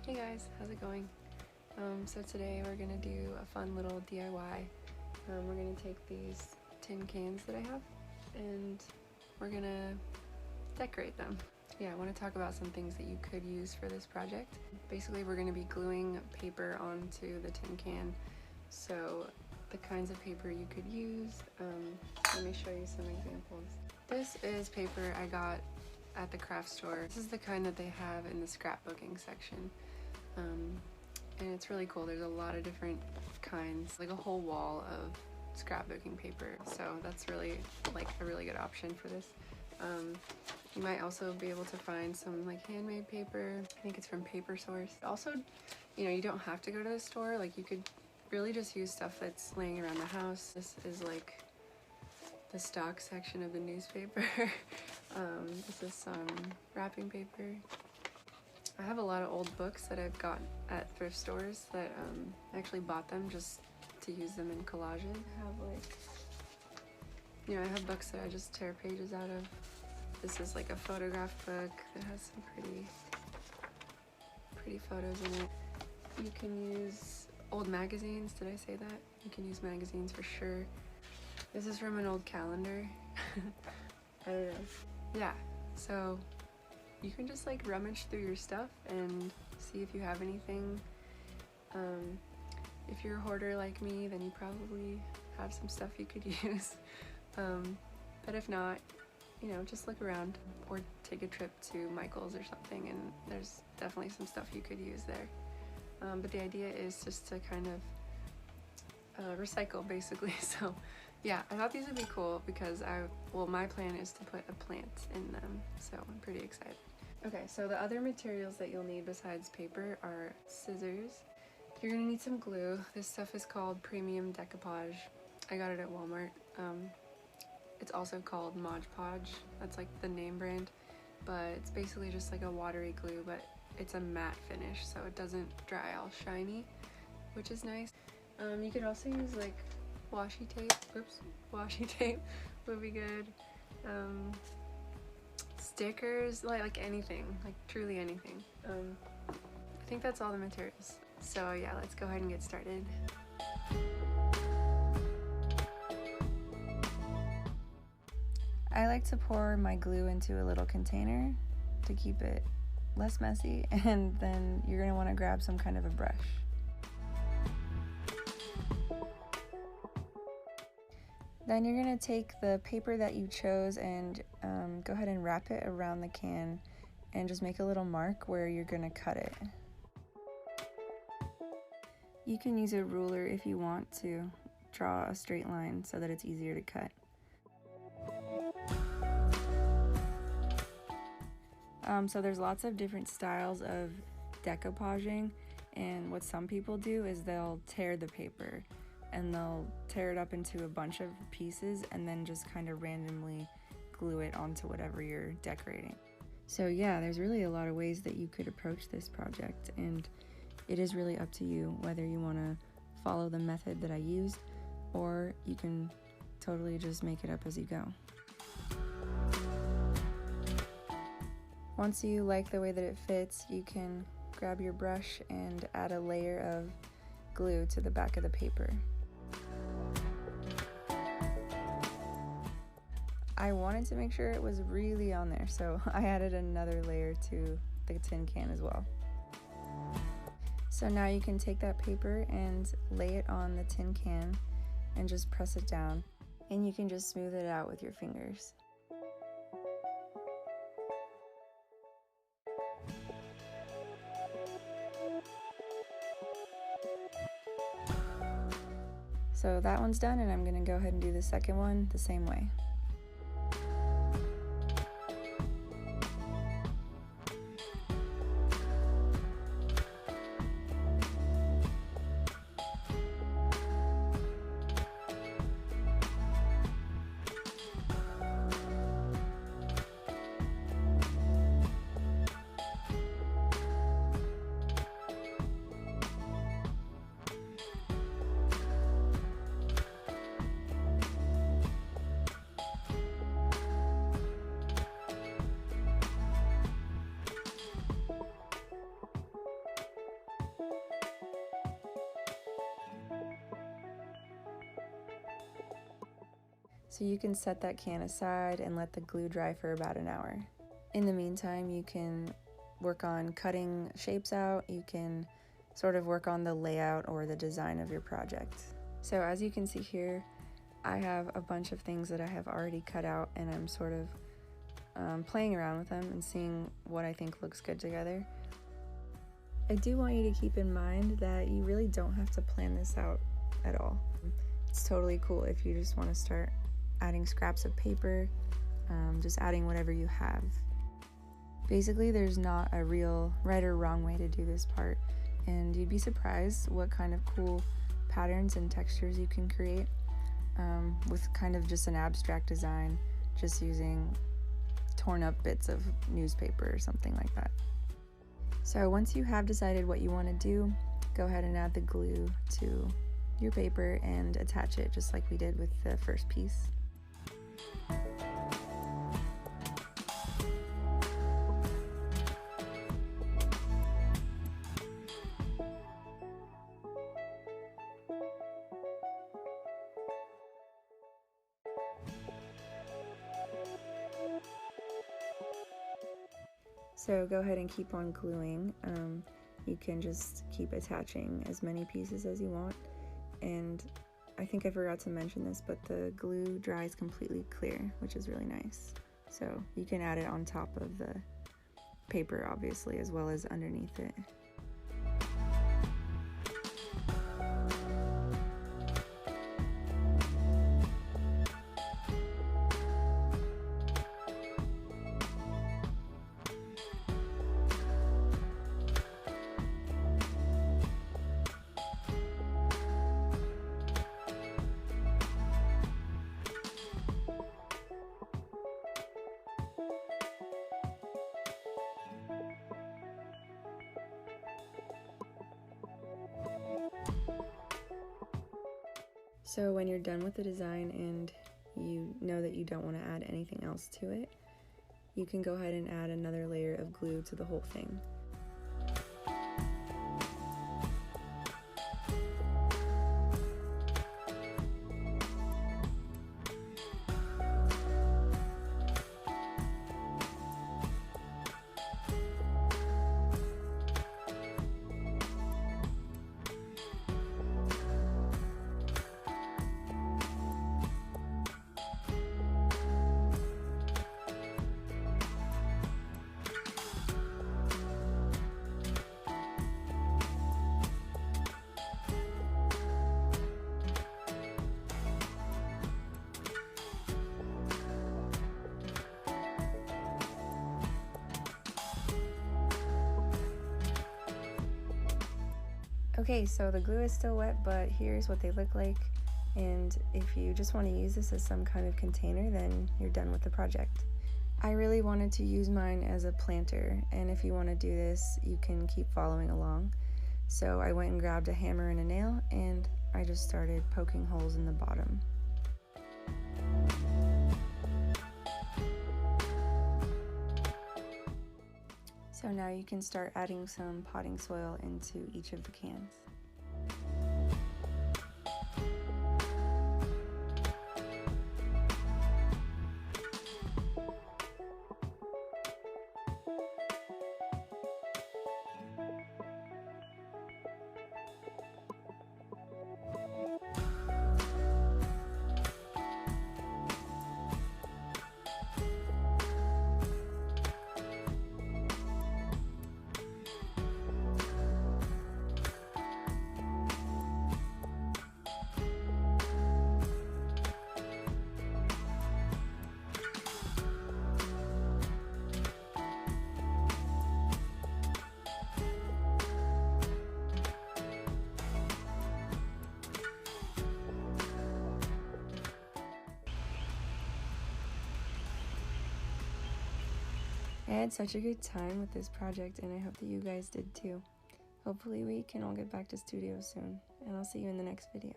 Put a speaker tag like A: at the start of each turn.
A: Hey guys, how's it going? So today we're gonna do a fun little DIY. We're gonna take these tin cans that I have and we're gonna decorate them. Yeah, I want to talk about some things that you could use for this project. Basically, we're gonna be gluing paper onto the tin can. So the kinds of paper you could use, let me show you some examples. This is paper I got at the craft store. This is the kind that they have in the scrapbooking section. And it's really cool. There's a lot of different kinds, like a whole wall of scrapbooking paper. So that's really like a really good option for this. You might also be able to find some like handmade paper. I think it's from Paper Source. Also, you know, you don't have to go to the store. Like you could really just use stuff that's laying around the house. This is like the stock section of the newspaper. This is some wrapping paper. I have a lot of old books that I've got at thrift stores that I actually bought them just to use them in collages. I have like, you know, I have books that I just tear pages out of. This is like a photograph book that has some pretty photos in it. You can use old magazines. Did I say that? You can use magazines for sure. This is from an old calendar. I don't know. Yeah, so you can just like rummage through your stuff and see if you have anything. If you're a hoarder like me, then you probably have some stuff you could use. But if not, you know, just look around or take a trip to Michael's or something, and there's definitely some stuff you could use there. But the idea is just to kind of recycle basically. So yeah, I thought these would be cool because my plan is to put a plant in them, so I'm pretty excited. Okay, so the other materials that you'll need besides paper are scissors. You're gonna need some glue. This stuff is called Premium Decoupage. I got it at Walmart. It's also called Mod Podge. That's like the name brand, but it's basically just like a watery glue, but it's a matte finish, so it doesn't dry all shiny, which is nice. You could also use like washi tape. Oops, washi tape would be good. Stickers, like anything, like truly anything. I think that's all the materials. So yeah, let's go ahead and get started. I like to pour my glue into a little container to keep it less messy, and then you're gonna want to grab some kind of a brush. Then you're gonna take the paper that you chose and go ahead and wrap it around the can and just make a little mark where you're gonna cut it. You can use a ruler if you want to draw a straight line so that it's easier to cut. So there's lots of different styles of decoupaging, and what some people do is they'll tear the paper and they'll tear it up into a bunch of pieces and then just kind of randomly glue it onto whatever you're decorating. So yeah, there's really a lot of ways that you could approach this project, and it is really up to you whether you want to follow the method that I used, or you can totally just make it up as you go. Once you like the way that it fits, you can grab your brush and add a layer of glue to the back of the paper. I wanted to make sure it was really on there, so I added another layer to the tin can as well. So now you can take that paper and lay it on the tin can and just press it down, and you can just smooth it out with your fingers. So that one's done, and I'm gonna go ahead and do the second one the same way. So you can set that can aside and let the glue dry for about an hour. In the meantime, you can work on cutting shapes out. You can sort of work on the layout or the design of your project. So as you can see here, I have a bunch of things that I have already cut out, and I'm sort of playing around with them and seeing what I think looks good together. I do want you to keep in mind that you really don't have to plan this out at all. It's totally cool if you just want to start adding scraps of paper, just adding whatever you have. Basically, there's not a real right or wrong way to do this part, and you'd be surprised what kind of cool patterns and textures you can create with kind of just an abstract design, just using torn up bits of newspaper or something like that. So once you have decided what you want to do, go ahead and add the glue to your paper and attach it just like we did with the first piece. So go ahead and keep on gluing. You can just keep attaching as many pieces as you want. And I think I forgot to mention this, but the glue dries completely clear, which is really nice. So you can add it on top of the paper, obviously, as well as underneath it. So when you're done with the design and you know that you don't want to add anything else to it, you can go ahead and add another layer of glue to the whole thing. Okay, so the glue is still wet, but here's what they look like. And if you just want to use this as some kind of container, then you're done with the project. I really wanted to use mine as a planter, and if you want to do this, you can keep following along. So I went and grabbed a hammer and a nail, and I just started poking holes in the bottom. So now you can start adding some potting soil into each of the cans. I had such a good time with this project, and I hope that you guys did too. Hopefully we can all get back to studio soon, and I'll see you in the next video.